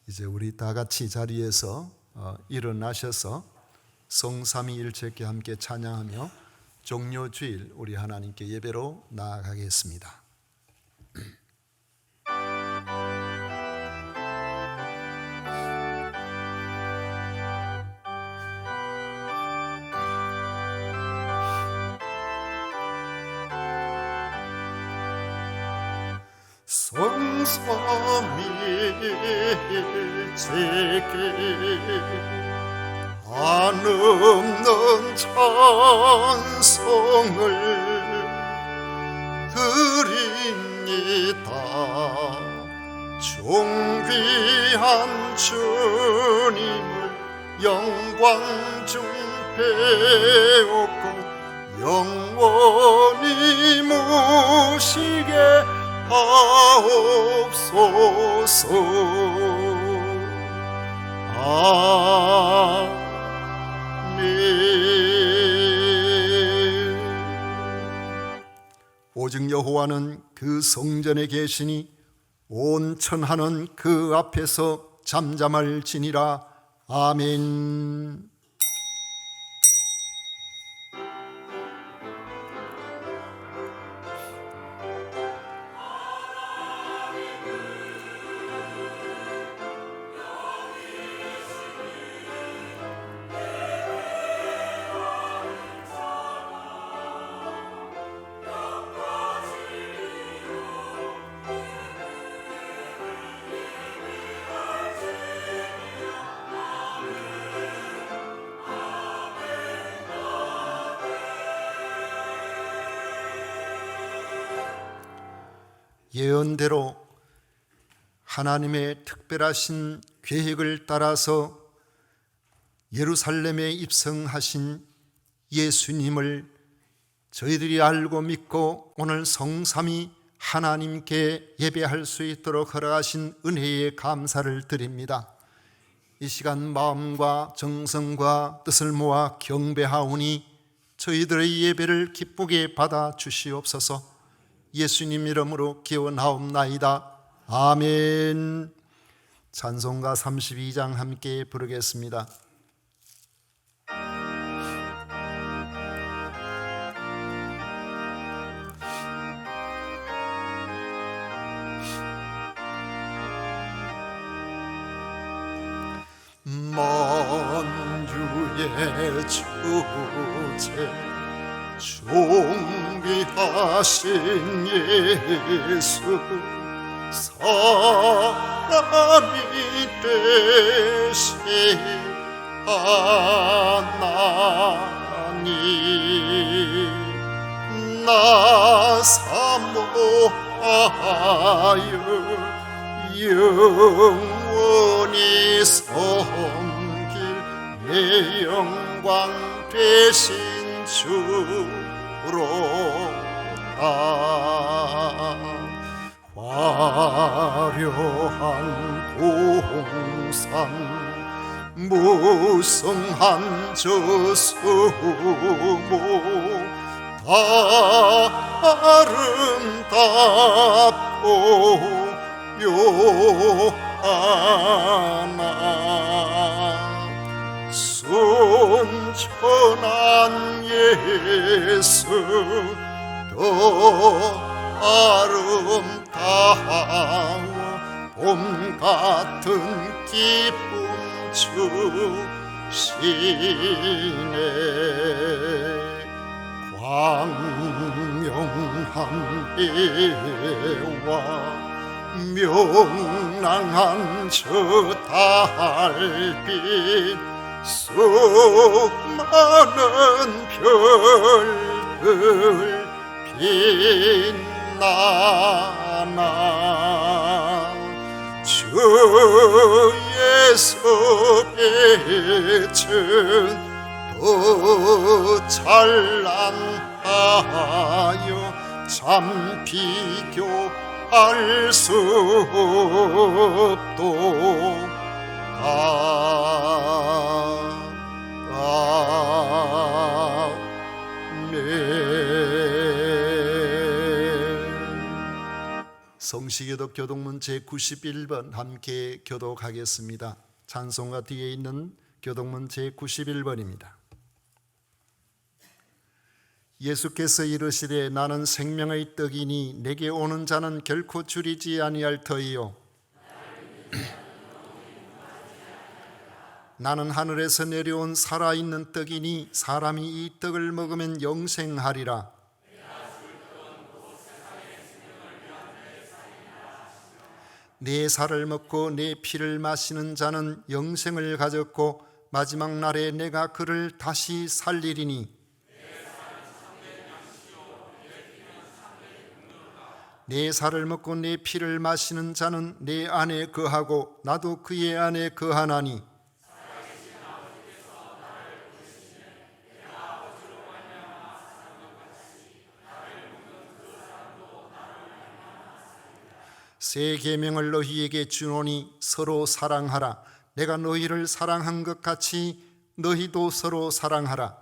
이제 우리 다 같이 자리에서 일어나셔서 성삼위일체께 함께 찬양하며 종료주일 우리 하나님께 예배로 나아가겠습니다. 성삼위일체께 한없는 찬송을 드립니다. 존귀한 주님을 영광 중 배웠고 영원히 모시게 하옵소서. 오직 여호와는 그 성전에 계시니 온 천하는 그 앞에서 잠잠할지니라. 아멘. 예언대로 하나님의 특별하신 계획을 따라서 예루살렘에 입성하신 예수님을 저희들이 알고 믿고 오늘 성삼위 하나님께 예배할 수 있도록 허락하신 은혜에 감사를 드립니다. 이 시간 마음과 정성과 뜻을 모아 경배하오니 저희들의 예배를 기쁘게 받아 주시옵소서. 예수님 이름으로 기원하옵나이다. 아멘. 찬송가 32장 함께 부르겠습니다. 만주의 주제 존귀하신 예수 사람이 되신 하나님 나 사모하여 영원히 섬길 내 영광 되신 주로다. 화려한 동산 무성한 저 수목 다 아름답고 묘하나 순천한 예수 더 아름다워 봄 같은 기쁨 주시네. 광명한 배와 명랑한 저 달빛 수많은 별들 빛나나 주의 섭에는 더 찬란하여 참 비교할 수 없도다. 도시교독 교독문 제91번 함께 교독하겠습니다. 찬송가 뒤에 있는 교독문 제91번입니다. 예수께서 이르시되 나는 생명의 떡이니 내게 오는 자는 결코 줄이지 아니할 터이요 나는 하늘에서 내려온 살아있는 떡이니 사람이 이 떡을 먹으면 영생하리라. 내 살을 먹고 내 피를 마시는 자는 영생을 가졌고 마지막 날에 내가 그를 다시 살리리니 내 살을 먹고 내 피를 마시는 자는 내 안에 거하고 나도 그의 안에 거하나니 새 계명을 너희에게 주노니 서로 사랑하라. 내가 너희를 사랑한 것 같이 너희도 서로 사랑하라.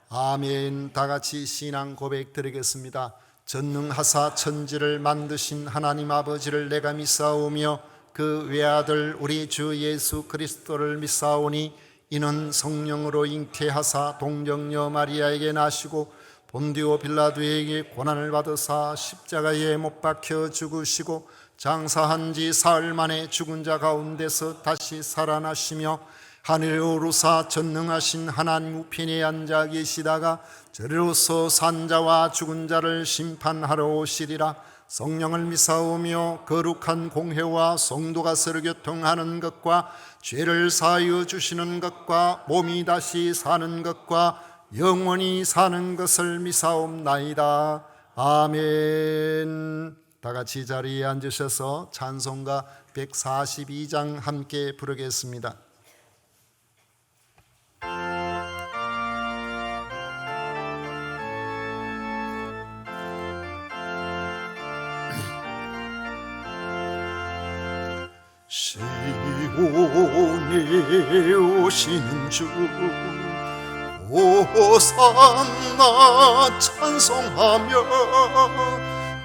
아멘. 다 같이 신앙 고백 드리겠습니다. 전능하사 천지를 만드신 하나님 아버지를 내가 믿사오며 그 외아들 우리 주 예수 그리스도를 믿사오니 이는 성령으로 잉태하사 동정녀 마리아에게 나시고 본디오 빌라도에게 고난을 받으사 십자가에 못 박혀 죽으시고 장사한 지 사흘 만에 죽은 자 가운데서 다시 살아나시며 하늘에 오르사 전능하신 하나님 우편에 앉아 계시다가 저리로서 산 자와 죽은 자를 심판하러 오시리라. 성령을 믿사오며 거룩한 공회와 성도가 서로 교통하는 것과 죄를 사하여 주시는 것과 몸이 다시 사는 것과 영원히 사는 것을 믿사옵나이다. 아멘. 다 같이 자리에 앉으셔서 찬송가 142장 함께 부르겠습니다. 시온에 오시는 주 호산나 찬송하며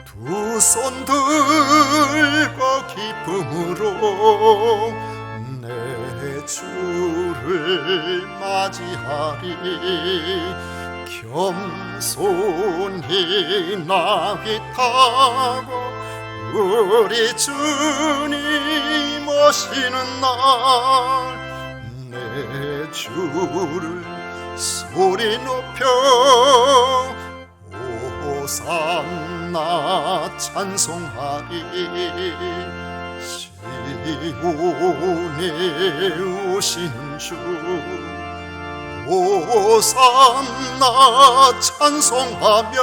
두 손 들고 기쁨으로 내 주를 맞이하리. 겸손히 나귀 타고 우리 주님 오시는 날 내 주를 소리 높여 호산나 찬송하리. 시온에 오시는 주 호산나 찬송하며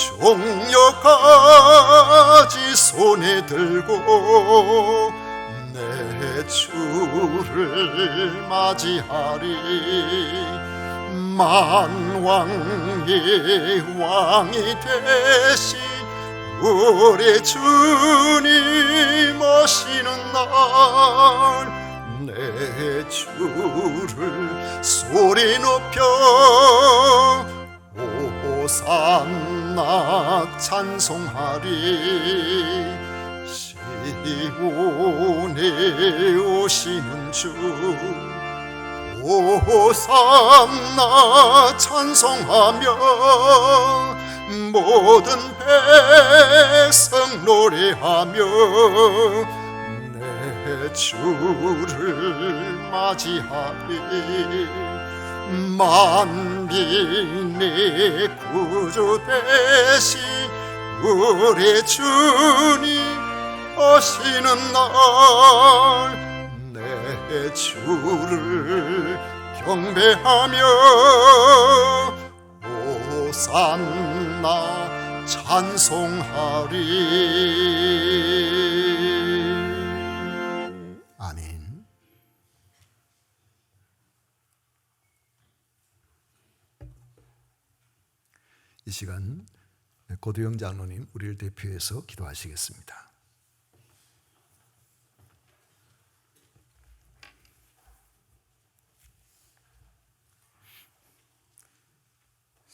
종려까지 손에 들고 내 주를 맞이하리. 만왕의 왕이 되신 우리 주님 오시는 날 내 주를 소리 높여 호산나 찬송하리. 시온에 오시는 주 호산나 찬송하며 모든 백성 노래하며 내 주를 맞이하리. 만민의 구주 되신 우리 주님 오시는 날 내 주를 경배하며 호산나 찬송하리. 아멘. 이 시간 고두영 장로님 우리를 대표해서 기도하시겠습니다.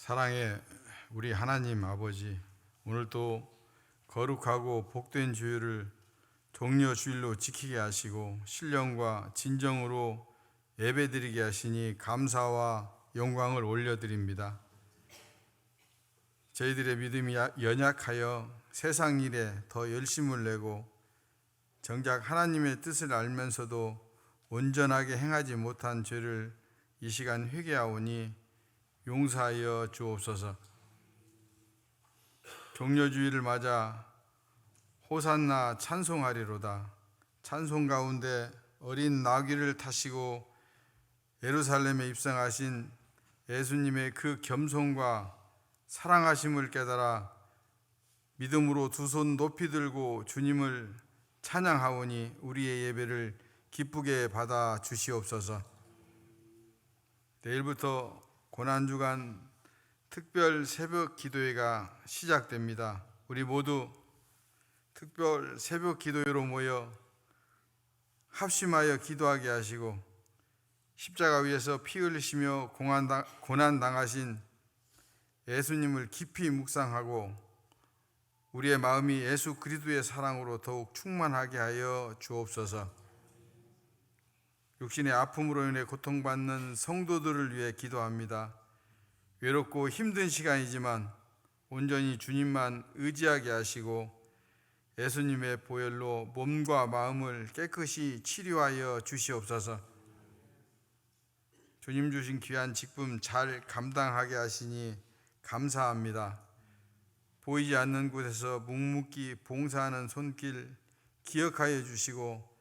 사랑의 우리 하나님 아버지, 오늘도 거룩하고 복된 주일을 종려 주일로 지키게 하시고 신령과 진정으로 예배드리게 하시니 감사와 영광을 올려드립니다. 저희들의 믿음이 연약하여 세상 일에 더 열심을 내고 정작 하나님의 뜻을 알면서도 온전하게 행하지 못한 죄를 이 시간 회개하오니 용서하여 주옵소서. 종려주일을 맞아 호산나 찬송하리로다. 찬송 가운데 어린 나귀를 타시고 예루살렘에 입성하신 예수님의 그 겸손과 사랑하심을 깨달아 믿음으로 두 손 높이 들고 주님을 찬양하오니 우리의 예배를 기쁘게 받아 주시옵소서. 내일부터 고난주간 특별 새벽 기도회가 시작됩니다. 우리 모두 특별 새벽 기도회로 모여 합심하여 기도하게 하시고 십자가 위에서 피 흘리시며 고난당하신 예수님을 깊이 묵상하고 우리의 마음이 예수 그리스도의 사랑으로 더욱 충만하게 하여 주옵소서. 육신의 아픔으로 인해 고통받는 성도들을 위해 기도합니다. 외롭고 힘든 시간이지만 온전히 주님만 의지하게 하시고 예수님의 보혈로 몸과 마음을 깨끗이 치료하여 주시옵소서. 주님 주신 귀한 직분 잘 감당하게 하시니 감사합니다. 보이지 않는 곳에서 묵묵히 봉사하는 손길 기억하여 주시고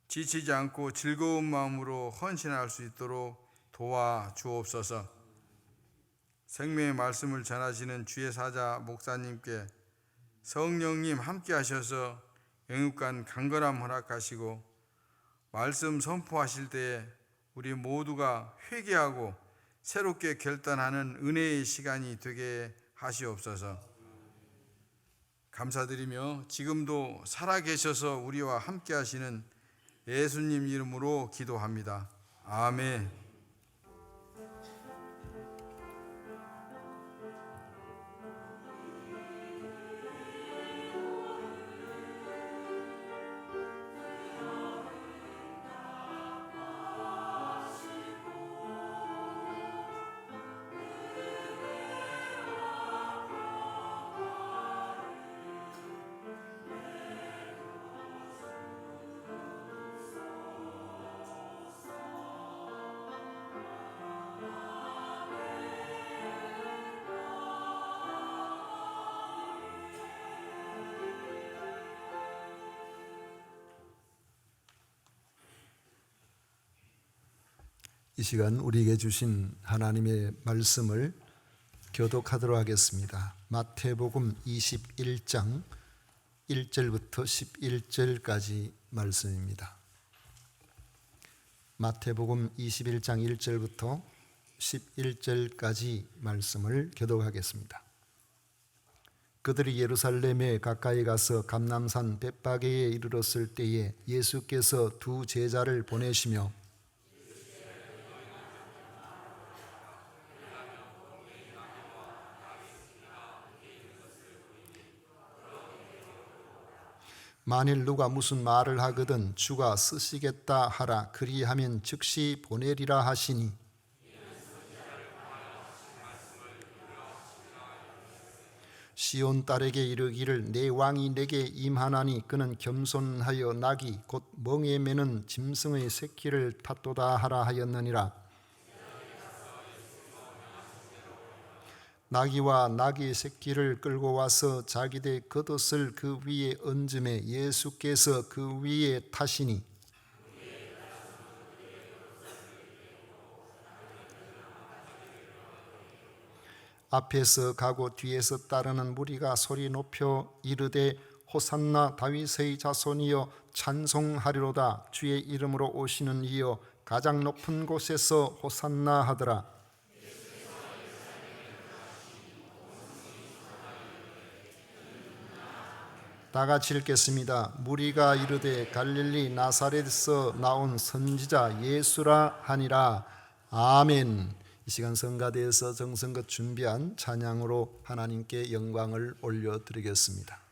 지치지 않고 즐거운 마음으로 헌신할 수 있도록 도와주옵소서. 생명의 말씀을 전하시는 주의 사자 목사님께 성령님 함께 하셔서 영육간 강건함 허락하시고 말씀 선포하실 때에 우리 모두가 회개하고 새롭게 결단하는 은혜의 시간이 되게 하시옵소서. 감사드리며 지금도 살아계셔서 우리와 함께 하시는 예수님 이름으로 기도합니다. 아멘. 이 시간 우리에게 주신 하나님의 말씀을 교독하도록 하겠습니다. 마태복음 21장 1절부터 11절까지 말씀입니다. 마태복음 21장 1절부터 11절까지 말씀을 교독하겠습니다. 그들이 예루살렘에 가까이 가서 감람산 벳바게에 이르렀을 때에 예수께서 두 제자를 보내시며 만일 누가 무슨 말을 하거든 주가 쓰시겠다 하라. 그리하면 즉시 보내리라 하시니 시온 딸에게 이르기를 내 왕이 내게 임하나니 그는 겸손하여 나귀 곧 멍에 매는 짐승의 새끼를 탔도다 하라 하였느니라. 나귀와 나귀의 새끼를 끌고 와서 자기들 겉옷을 그 위에 얹음에 예수께서 그 위에 타시니 앞에서 가고 뒤에서 따르는 무리가 소리 높여 이르되 호산나 다윗의 자손이여 찬송하리로다. 주의 이름으로 오시는 이여 가장 높은 곳에서 호산나 하더라. 다 같이 읽겠습니다. 무리가 이르되 갈릴리 나사렛에서 나온 선지자 예수라 하니라. 아멘. 이 시간 성가대에서 정성껏 준비한 찬양으로 하나님께 영광을 올려드리겠습니다.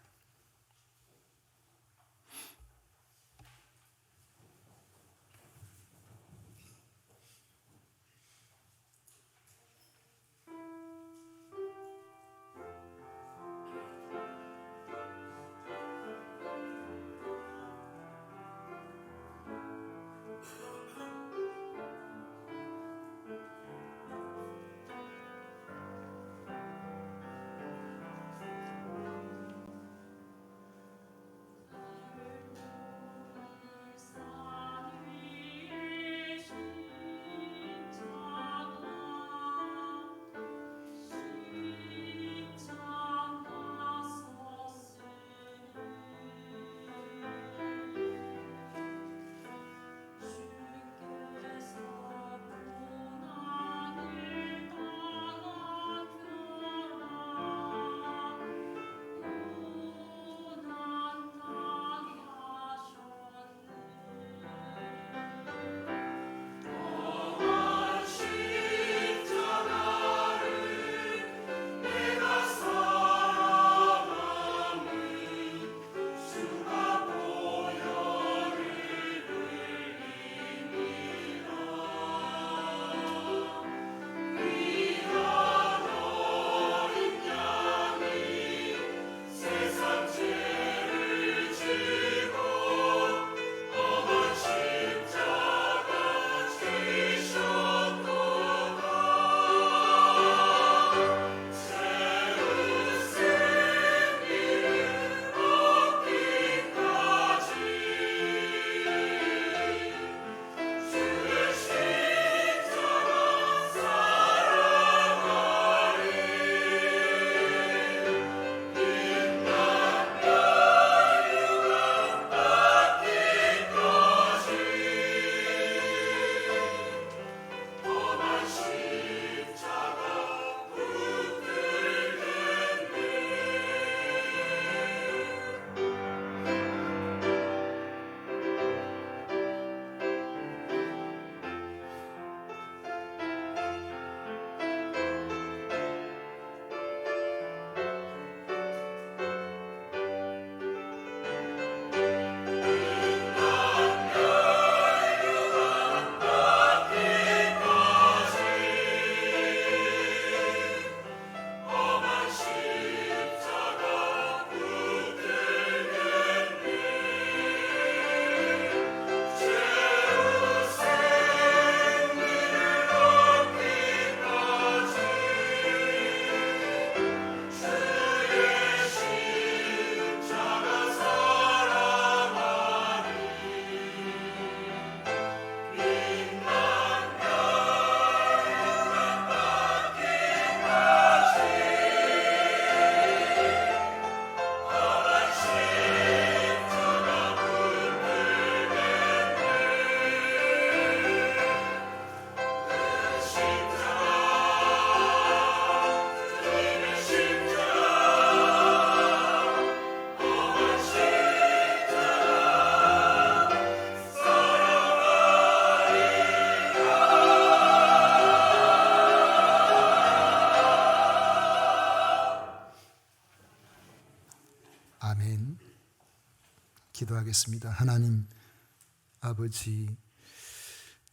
아멘. 기도하겠습니다. 하나님 아버지,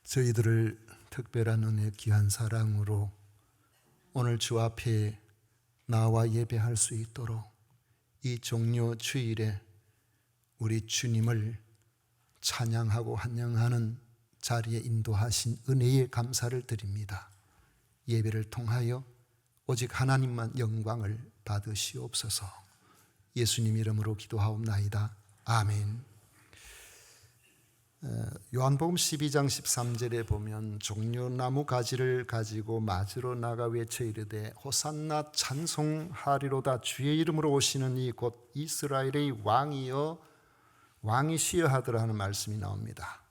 저희들을 특별한 은혜 귀한 사랑으로 오늘 주 앞에 나와 예배할 수 있도록 이 종료 주일에 우리 주님을 찬양하고 환영하는 자리에 인도하신 은혜에 감사를 드립니다. 예배를 통하여 오직 하나님만 영광을 받으시옵소서. 예수님 이름으로 기도하옵나이다. 아멘. 요한복음 12장 13절에 보면 종려나무 가지를 가지고 맞으러 나가 외쳐 이르되 호산나 찬송하리로다 주의 이름으로 오시는 이 곧 이스라엘의 왕이시여 하더라 하는 말씀이 나옵니다.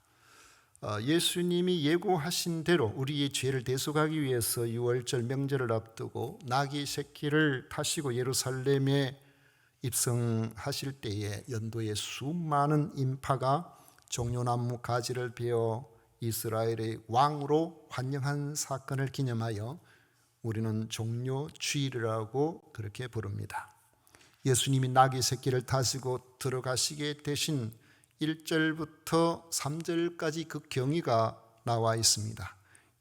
예수님이 예고하신 대로 우리의 죄를 대속하기 위해서 유월절 명절을 앞두고 나귀 새끼를 타시고 예루살렘에 입성하실 때에 연도에 수많은 인파가 종려나무 가지를 베어 이스라엘의 왕으로 환영한 사건을 기념하여 우리는 종료주일이라고 그렇게 부릅니다. 예수님이 나귀 새끼를 타시고 들어가시게 되신 1절부터 3절까지 그 경위가 나와 있습니다.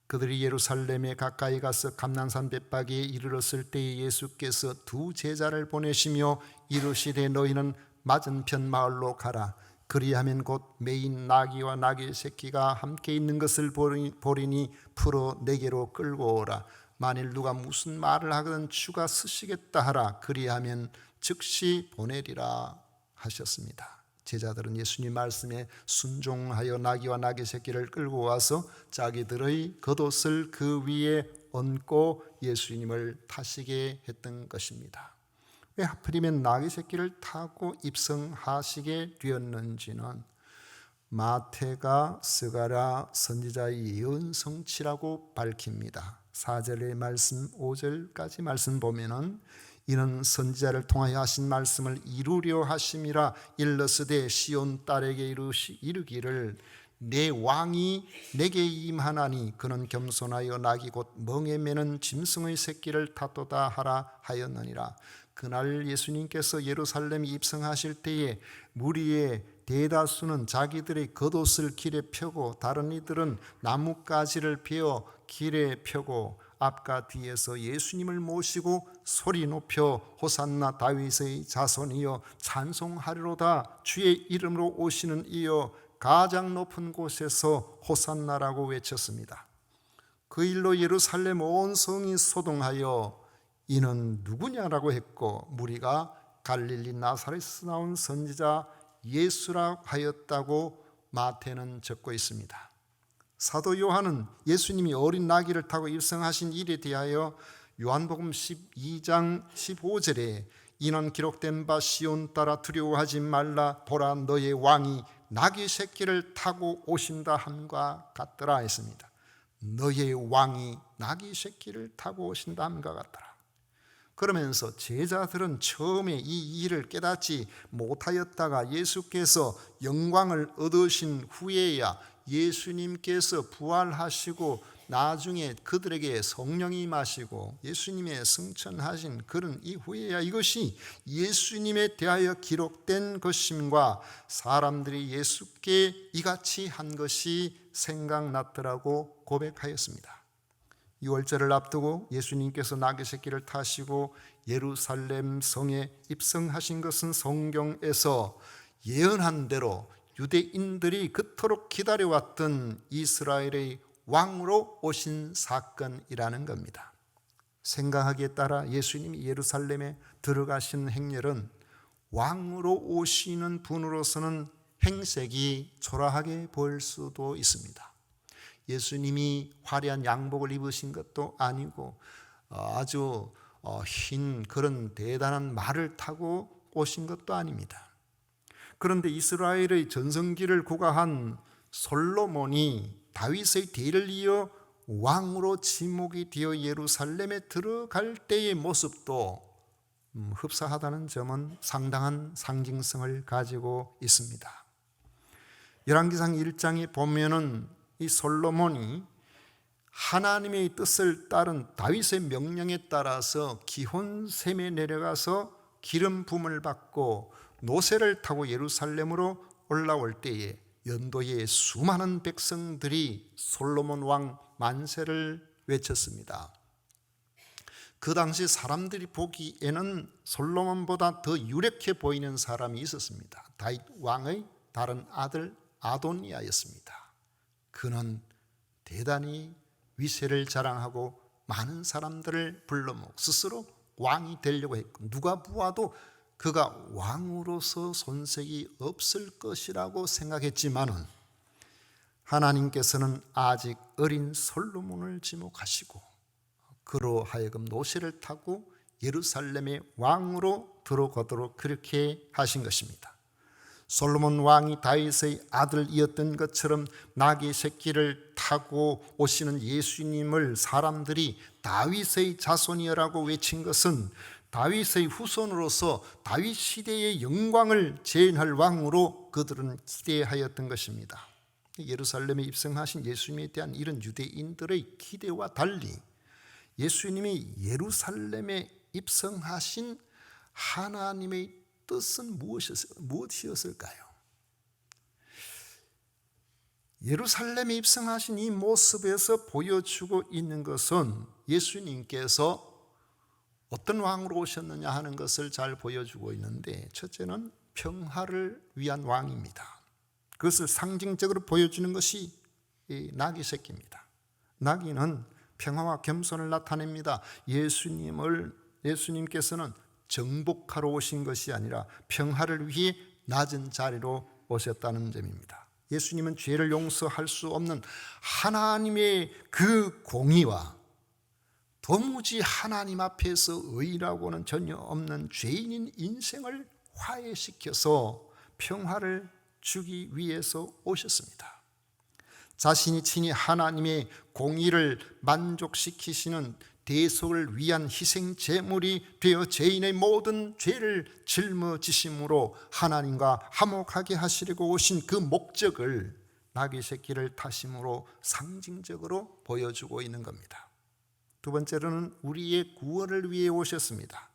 그들이 예루살렘에 가까이 가서 감난산 벳바기에 이르렀을 때에 예수께서 두 제자를 보내시며 이르시되 너희는 맞은편 마을로 가라. 그리하면 곧 매인 나귀와 나귀 새끼가 함께 있는 것을 보리니 풀어 내게로 끌고 오라. 만일 누가 무슨 말을 하거든 주가 쓰시겠다 하라. 그리하면 즉시 보내리라 하셨습니다. 제자들은 예수님 말씀에 순종하여 나귀와 나귀 새끼를 끌고 와서 자기들의 겉옷을 그 위에 얹고 예수님을 타시게 했던 것입니다. 왜 하필이면 나귀 새끼를 타고 입성하시게 되었는지는 마태가 스가랴 선지자의 예언 성취라고 밝힙니다. 4절의 말씀 5절까지 말씀 보면은 이는 선지자를 통하여 하신 말씀을 이루려 하심이라. 일러스되 시온 딸에게 이르기를 내 왕이 내게 임하나니 그는 겸손하여 나귀 곧 멍에 매는 짐승의 새끼를 탔도다 하라 하였느니라. 그날 예수님께서 예루살렘에 입성하실 때에 무리의 대다수는 자기들의 겉옷을 길에 펴고 다른 이들은 나뭇가지를 베어 길에 펴고 앞과 뒤에서 예수님을 모시고 소리 높여 호산나 다윗의 자손이여 찬송하리로다. 주의 이름으로 오시는 이여 가장 높은 곳에서 호산나라고 외쳤습니다. 그 일로 예루살렘 온 성이 소동하여 이는 누구냐라고 했고 무리가 갈릴리 나사렛에서 나온 선지자 예수라 하였다고 마태는 적고 있습니다. 사도 요한은 예수님이 어린 나귀를 타고 입성하신 일에 대하여 요한복음 12장 15절에 이는 기록된 바 시온 딸아 두려워하지 말라 보라 너의 왕이 나귀 새끼를 타고 오신다 함과 같더라 했습니다. 너의 왕이 나귀 새끼를 타고 오신다 함과 같더라. 그러면서 제자들은 처음에 이 일을 깨닫지 못하였다가 예수께서 영광을 얻으신 후에야 예수님께서 부활하시고 나중에 그들에게 성령이 임하시고 예수님의 승천하신 그런 이후에야 이것이 예수님에 대하여 기록된 것임과 사람들이 예수께 이같이 한 것이 생각났더라고 고백하였습니다. 6월절을 앞두고 예수님께서 나귀 새끼를 타시고 예루살렘 성에 입성하신 것은 성경에서 예언한 대로 유대인들이 그토록 기다려왔던 이스라엘의 왕으로 오신 사건이라는 겁니다. 생각하기에 따라 예수님이 예루살렘에 들어가신 행렬은 왕으로 오시는 분으로서는 행색이 초라하게 보일 수도 있습니다. 예수님이 화려한 양복을 입으신 것도 아니고 아주 흰 그런 대단한 말을 타고 오신 것도 아닙니다. 그런데 이스라엘의 전성기를 구가한 솔로몬이 다윗의 뒤를 이어 왕으로 지목이 되어 예루살렘에 들어갈 때의 모습도 흡사하다는 점은 상당한 상징성을 가지고 있습니다. 열왕기상 1장에 보면은 이 솔로몬이 하나님의 뜻을 따른 다윗의 명령에 따라서 기혼샘에 내려가서 기름 부음을 받고 노새를 타고 예루살렘으로 올라올 때에 연도에 수많은 백성들이 솔로몬 왕 만세를 외쳤습니다. 그 당시 사람들이 보기에는 솔로몬보다 더 유력해 보이는 사람이 있었습니다. 다윗 왕의 다른 아들 아도니아였습니다. 그는 대단히 위세를 자랑하고 많은 사람들을 불러모으고 스스로 왕이 되려고 했고 누가 보아도 그가 왕으로서 손색이 없을 것이라고 생각했지만은 하나님께서는 아직 어린 솔로몬을 지목하시고 그로 하여금 노새를 타고 예루살렘의 왕으로 들어가도록 그렇게 하신 것입니다. 솔로몬 왕이 다윗의 아들이었던 것처럼 나귀 새끼를 타고 오시는 예수님을 사람들이 다윗의 자손이라고 외친 것은 다윗의 후손으로서 다윗 시대의 영광을 재현할 왕으로 그들은 기대하였던 것입니다. 예루살렘에 입성하신 예수님에 대한 이런 유대인들의 기대와 달리 예수님이 예루살렘에 입성하신 하나님의 뜻은 무엇이었을까요? 예루살렘에 입성하신 이 모습에서 보여주고 있는 것은 예수님께서 어떤 왕으로 오셨느냐 하는 것을 잘 보여주고 있는데, 첫째는 평화를 위한 왕입니다. 그것을 상징적으로 보여주는 것이 이 나귀 새끼입니다. 나귀는 평화와 겸손을 나타냅니다. 예수님께서는 정복하러 오신 것이 아니라 평화를 위해 낮은 자리로 오셨다는 점입니다. 예수님은 죄를 용서할 수 없는 하나님의 그 공의와 도무지 하나님 앞에서 의라고는 전혀 없는 죄인인 인생을 화해시켜서 평화를 주기 위해서 오셨습니다. 자신이 친히 하나님의 공의를 만족시키시는 대속을 위한 희생 제물이 되어 죄인의 모든 죄를 짊어지심으로 하나님과 화목하게 하시려고 오신 그 목적을 나귀 새끼를 타심으로 상징적으로 보여주고 있는 겁니다. 두 번째로는 우리의 구원을 위해 오셨습니다.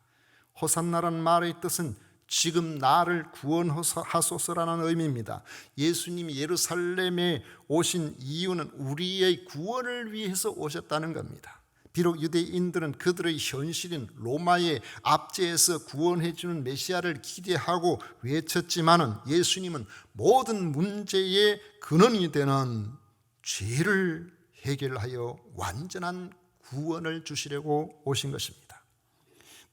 호산나라는 말의 뜻은 지금 나를 구원하소서라는 의미입니다. 예수님이 예루살렘에 오신 이유는 우리의 구원을 위해서 오셨다는 겁니다. 비록 유대인들은 그들의 현실인 로마의 압제에서 구원해 주는 메시아를 기대하고 외쳤지만은 예수님은 모든 문제의 근원이 되는 죄를 해결하여 완전한 구원을 주시려고 오신 것입니다.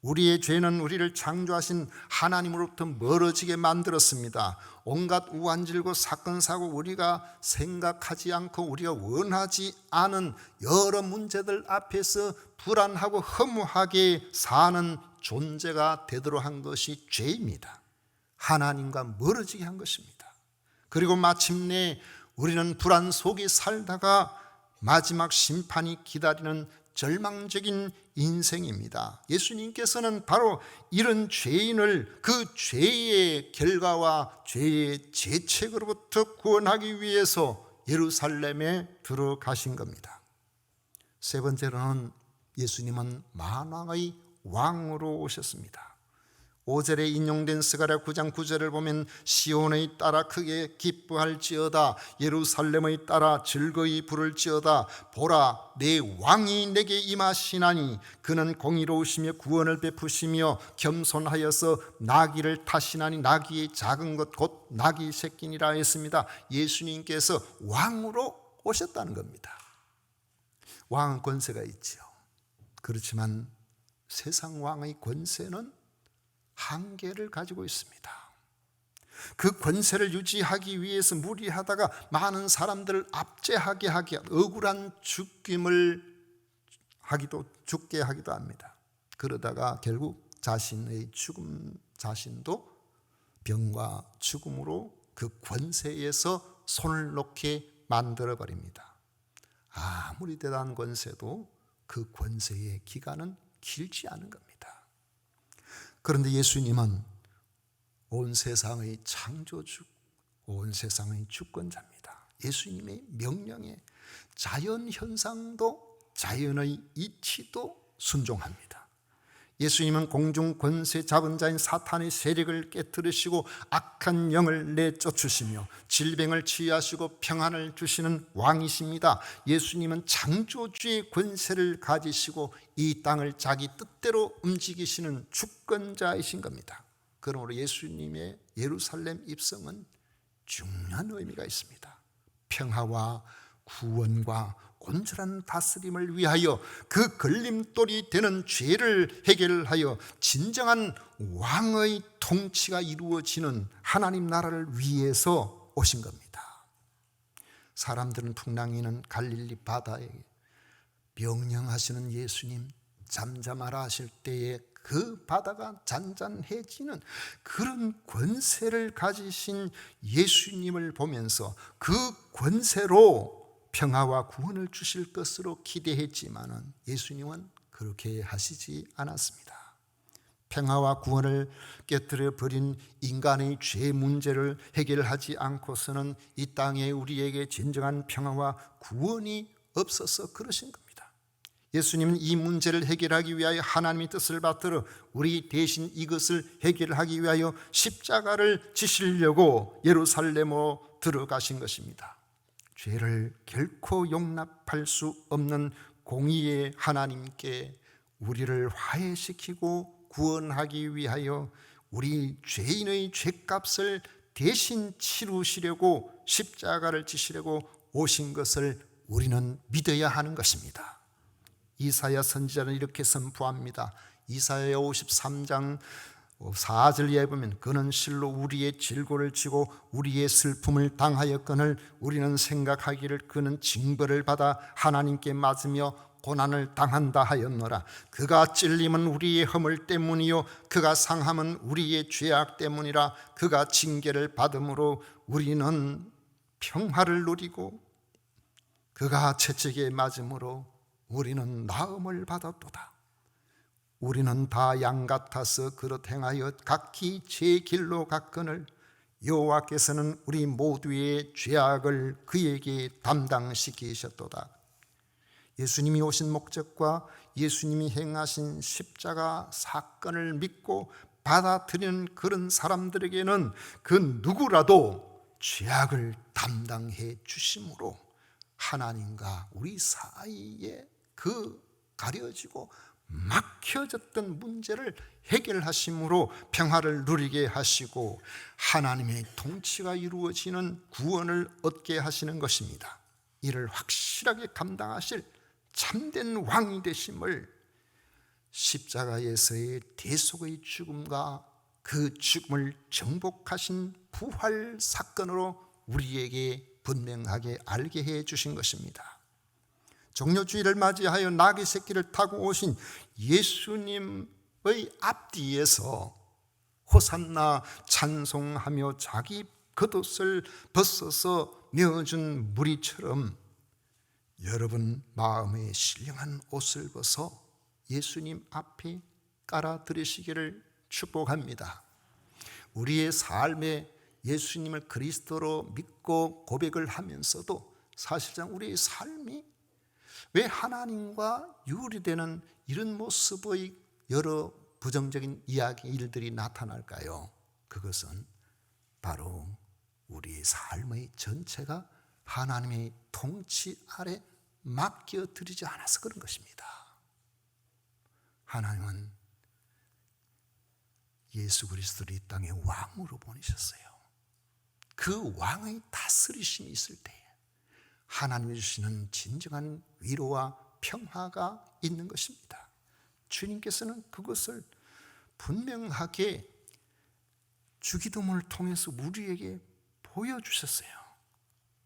우리의 죄는 우리를 창조하신 하나님으로부터 멀어지게 만들었습니다. 온갖 우환질고 사건 사고, 우리가 생각하지 않고 우리가 원하지 않은 여러 문제들 앞에서 불안하고 허무하게 사는 존재가 되도록 한 것이 죄입니다. 하나님과 멀어지게 한 것입니다. 그리고 마침내 우리는 불안 속에 살다가 마지막 심판이 기다리는 절망적인 인생입니다. 예수님께서는 바로 이런 죄인을 그 죄의 결과와 죄의 죄책으로부터 구원하기 위해서 예루살렘에 들어가신 겁니다. 세 번째로는 예수님은 만왕의 왕으로 오셨습니다. 5절에 인용된 스가랴 9장 9절을 보면 시온의 따라 크게 기뻐할지어다, 예루살렘의 따라 즐거이 부를지어다. 보라, 내 왕이 내게 임하시나니 그는 공의로우시며 구원을 베푸시며 겸손하여서 나귀를 타시나니 나귀의 작은 것 곧 나귀 새끼니라 했습니다. 예수님께서 왕으로 오셨다는 겁니다. 왕은 권세가 있죠. 그렇지만 세상 왕의 권세는 한계를 가지고 있습니다. 그 권세를 유지하기 위해서 무리하다가 많은 사람들을 압제하게 하기, 억울한 죽게 하기도 합니다. 그러다가 결국 자신의 죽음 자신도 병과 죽음으로 그 권세에서 손을 놓게 만들어버립니다. 아무리 대단한 권세도 그 권세의 기간은 길지 않은 겁니다. 그런데 예수님은 온 세상의 창조주, 온 세상의 주권자입니다. 예수님의 명령에 자연 현상도 자연의 이치도 순종합니다. 예수님은 공중 권세 잡은 자인 사탄의 세력을 깨뜨리시고 악한 영을 내쫓으시며 질병을 치유하시고 평안을 주시는 왕이십니다. 예수님은 창조주의 권세를 가지시고 이 땅을 자기 뜻대로 움직이시는 주권자이신 겁니다. 그러므로 예수님의 예루살렘 입성은 중요한 의미가 있습니다. 평화와 구원과 온전한 다스림을 위하여 그 걸림돌이 되는 죄를 해결하여 진정한 왕의 통치가 이루어지는 하나님 나라를 위해서 오신 겁니다. 사람들은 풍랑이는 갈릴리 바다에 명령하시는 예수님 잠잠하라 하실 때에 그 바다가 잔잔해지는 그런 권세를 가지신 예수님을 보면서 그 권세로 평화와 구원을 주실 것으로 기대했지만은 예수님은 그렇게 하시지 않았습니다. 평화와 구원을 깨뜨려 버린 인간의 죄 문제를 해결하지 않고서는 이 땅에 우리에게 진정한 평화와 구원이 없어서 그러신 겁니다. 예수님은 이 문제를 해결하기 위하여 하나님의 뜻을 받들어 우리 대신 이것을 해결하기 위하여 십자가를 지시려고 예루살렘으로 들어가신 것입니다. 죄를 결코 용납할 수 없는 공의의 하나님께 우리를 화해시키고 구원하기 위하여 우리 죄인의 죄값을 대신 치르시려고 십자가를 지시려고 오신 것을 우리는 믿어야 하는 것입니다. 이사야 선지자는 이렇게 선포합니다. 이사야 53장 4절에 보면 그는 실로 우리의 질고를 지고 우리의 슬픔을 당하였거늘 우리는 생각하기를 그는 징벌을 받아 하나님께 맞으며 고난을 당한다 하였노라. 그가 찔림은 우리의 허물 때문이요 그가 상함은 우리의 죄악 때문이라. 그가 징계를 받음으로 우리는 평화를 누리고 그가 채찍에 맞음으로 우리는 나음을 받았도다. 우리는 다 양 같아서 그릇 행하여 각기 제 길로 갔거늘 여호와께서는 우리 모두의 죄악을 그에게 담당시키셨도다. 예수님이 오신 목적과 예수님이 행하신 십자가 사건을 믿고 받아들이는 그런 사람들에게는 그 누구라도 죄악을 담당해 주심으로 하나님과 우리 사이에 그 가려지고 막혀졌던 문제를 해결하심으로 평화를 누리게 하시고 하나님의 통치가 이루어지는 구원을 얻게 하시는 것입니다. 이를 확실하게 감당하실 참된 왕이 되심을 십자가에서의 대속의 죽음과 그 죽음을 정복하신 부활 사건으로 우리에게 분명하게 알게 해 주신 것입니다. 종려주일을 맞이하여 나귀 새끼를 타고 오신 예수님의 앞뒤에서 호산나 찬송하며 자기 겉옷을 벗어서 메어준 무리처럼 여러분 마음에 신령한 옷을 벗어 예수님 앞에 깔아드리시기를 축복합니다. 우리의 삶에 예수님을 그리스도로 믿고 고백을 하면서도 사실상 우리의 삶이 왜 하나님과 유리되는 이런 모습의 여러 부정적인 이야기 일들이 나타날까요? 그것은 바로 우리의 삶의 전체가 하나님의 통치 아래 맡겨드리지 않아서 그런 것입니다. 하나님은 예수 그리스도를 이 땅에 왕으로 보내셨어요. 그 왕의 다스리심이 있을 때에 하나님이 주시는 진정한 위로와 평화가 있는 것입니다. 주님께서는 그것을 분명하게 주기도문을 통해서 우리에게 보여주셨어요.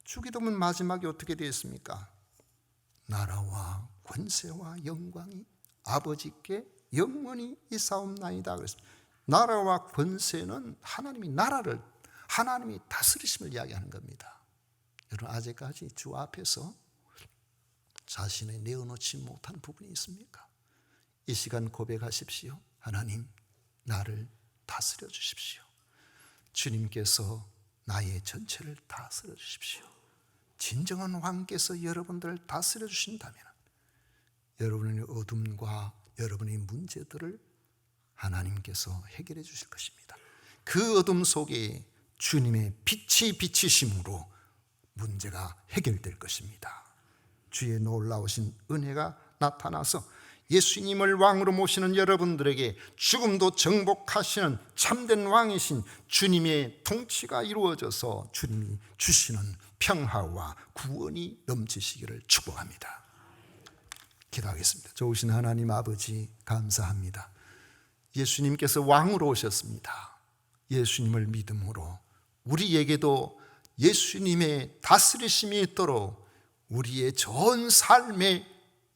주기도문 마지막에 어떻게 되었습니까? 나라와 권세와 영광이 아버지께 영원히 있사옵나이다 그랬습니다. 나라와 권세는 하나님이 다스리심을 이야기하는 겁니다. 여러분 아직까지 주 앞에서 자신을 내어놓지 못한 부분이 있습니까? 이 시간 고백하십시오. 하나님, 나를 다스려 주십시오. 주님께서 나의 전체를 다스려 주십시오. 진정한 왕께서 여러분들을 다스려 주신다면 여러분의 어둠과 여러분의 문제들을 하나님께서 해결해 주실 것입니다. 그 어둠 속에 주님의 빛이 비치심으로 문제가 해결될 것입니다. 주의 놀라우신 은혜가 나타나서 예수님을 왕으로 모시는 여러분들에게 죽음도 정복하시는 참된 왕이신 주님의 통치가 이루어져서 주님이 주시는 평화와 구원이 넘치시기를 축복합니다. 기도하겠습니다. 좋으신 하나님 아버지 감사합니다. 예수님께서 왕으로 오셨습니다. 예수님을 믿음으로 우리에게도 예수님의 다스리심이 있도록 우리의 전 삶에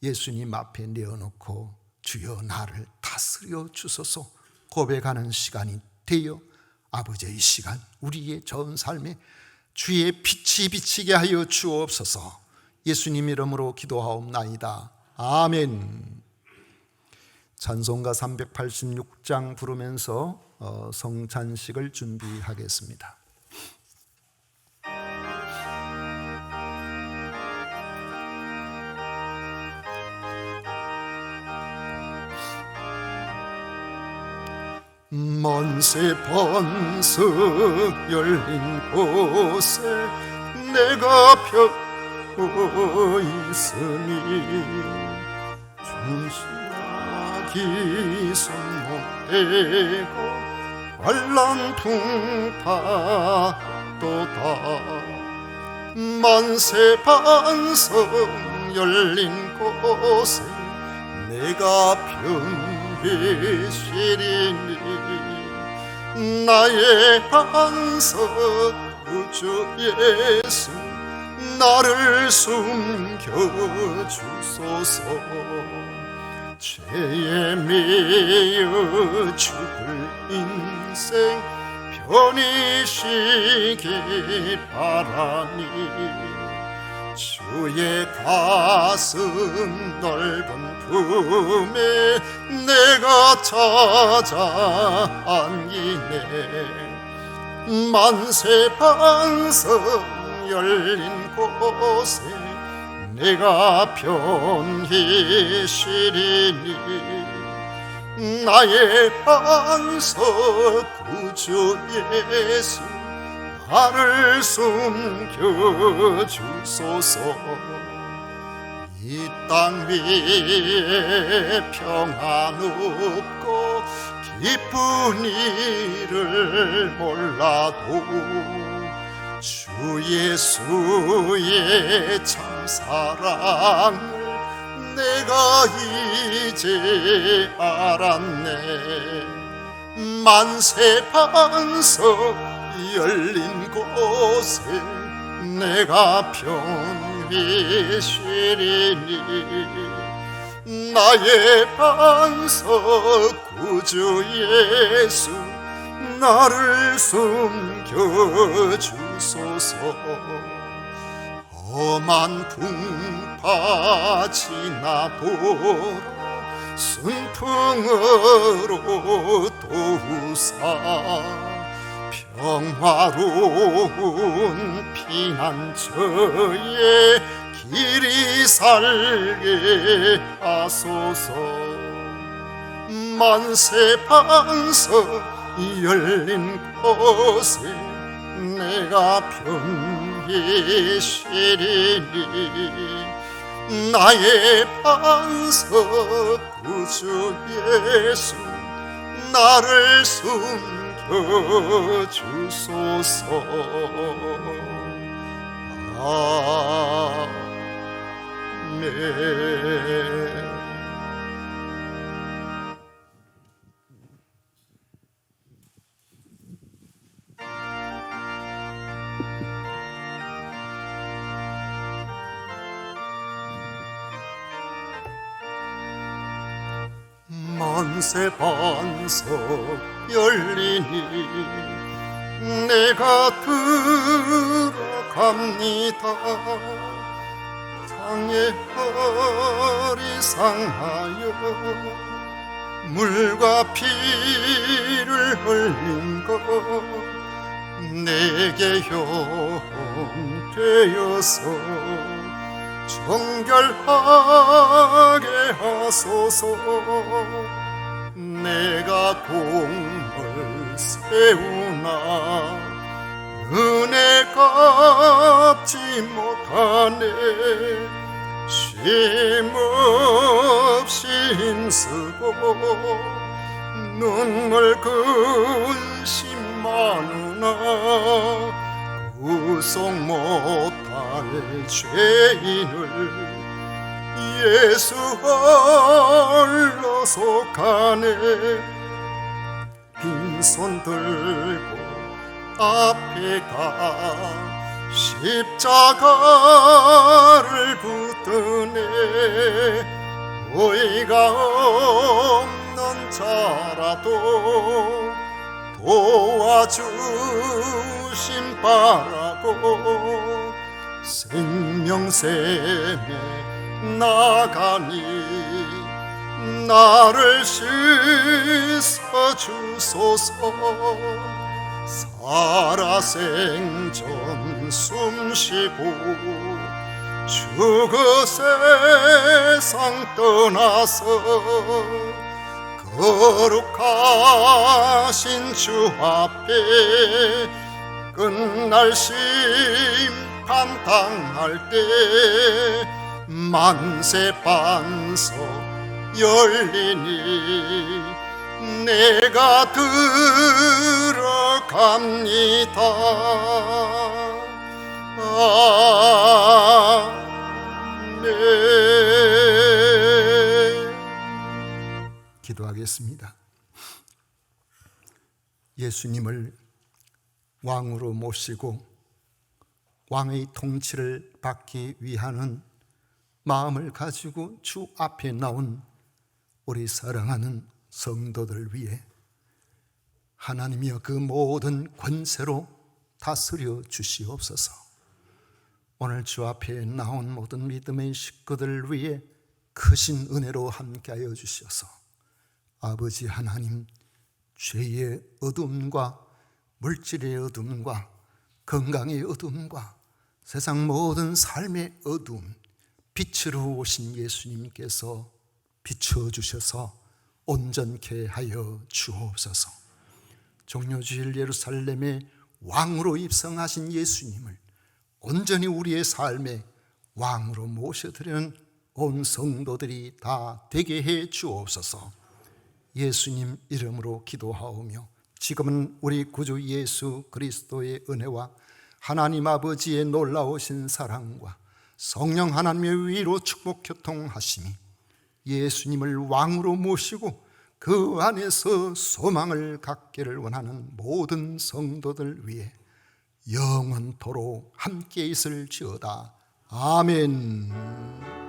예수님 앞에 내어놓고 주여 나를 다스려 주소서 고백하는 시간이 되어 아버지의 시간 우리의 전 삶에 주의 빛이 비치게 하여 주옵소서. 예수님 이름으로 기도하옵나이다. 아멘. 찬송가 386장 부르면서 성찬식을 준비하겠습니다. 만세 반석 열린 곳에 내가 펴 있으니 준신하기 손목대고 관람풍파도다. 만세 반석 열린 곳에 내가 편히 나의 반석 구주 예수 나를 숨겨주소서. 죄에 매여 죽을 인생 편히 쉬기 바라니 주의 가슴 넓은 품에 내가 찾아 안기네. 만세 반석 열린 곳에 내가 편히 쉬리니 나의 반석 구주 예수 나를 숨겨주소서. 이 땅 위에 평안 없고 기쁜 일을 몰라도 주 예수의 참사랑을 내가 이제 알았네. 만세 반석 열린 곳에 내가 편히 쉬리니 나의 반석 구주 예수 나를 숨겨주소서. 험한 풍파 지나보라 순풍으로 도우사 평화로운 피난처에 길이 살게 하소서. 만세 반석 열린 곳에 내가 편히 쉬리니 나의 반석 구주 예수 나를 숨겨주소서. 아멘. 만세 반석 열리니 내가 들어갑니다. 땅에 허리상하여 물과 피를 흘린 것 내게 용되어서 정결하게 하소서. 내가 공을 세우나 은혜 갚지 못하네. 쉼없이 힘쓰고 눈물 근심 많으나 구속 못할 죄인을 예수 홀로 속하네. 빈손 들고 앞에 가 십자가를 붙드네. 의가 없는 자라도 도와주심 바라고 생명샘에 나가니 나를 씻어주소서. 살아생전 숨쉬고 주 그 세상 떠나서 거룩하신 주 앞에 끝날 심판 당할 때 만세 반석 열리니 내가 들어갑니다. 아멘. 기도하겠습니다. 예수님을 왕으로 모시고 왕의 통치를 받기 위하는 마음을 가지고 주 앞에 나온 우리 사랑하는 성도들 위해 하나님이여 그 모든 권세로 다스려 주시옵소서. 오늘 주 앞에 나온 모든 믿음의 식구들 위해 크신 은혜로 함께하여 주시옵소서. 아버지 하나님, 죄의 어둠과 물질의 어둠과 건강의 어둠과 세상 모든 삶의 어둠, 빛으로 오신 예수님께서 비춰주셔서 온전케 하여 주옵소서. 종려주일 예루살렘의 왕으로 입성하신 예수님을 온전히 우리의 삶의 왕으로 모셔드리는 온 성도들이 다 되게 해 주옵소서. 예수님 이름으로 기도하오며 지금은 우리 구주 예수 그리스도의 은혜와 하나님 아버지의 놀라우신 사랑과 성령 하나님의 위로 축복 교통하심이 예수님을 왕으로 모시고 그 안에서 소망을 갖기를 원하는 모든 성도들 위해 영원토록 함께 있을지어다. 아멘. 아멘.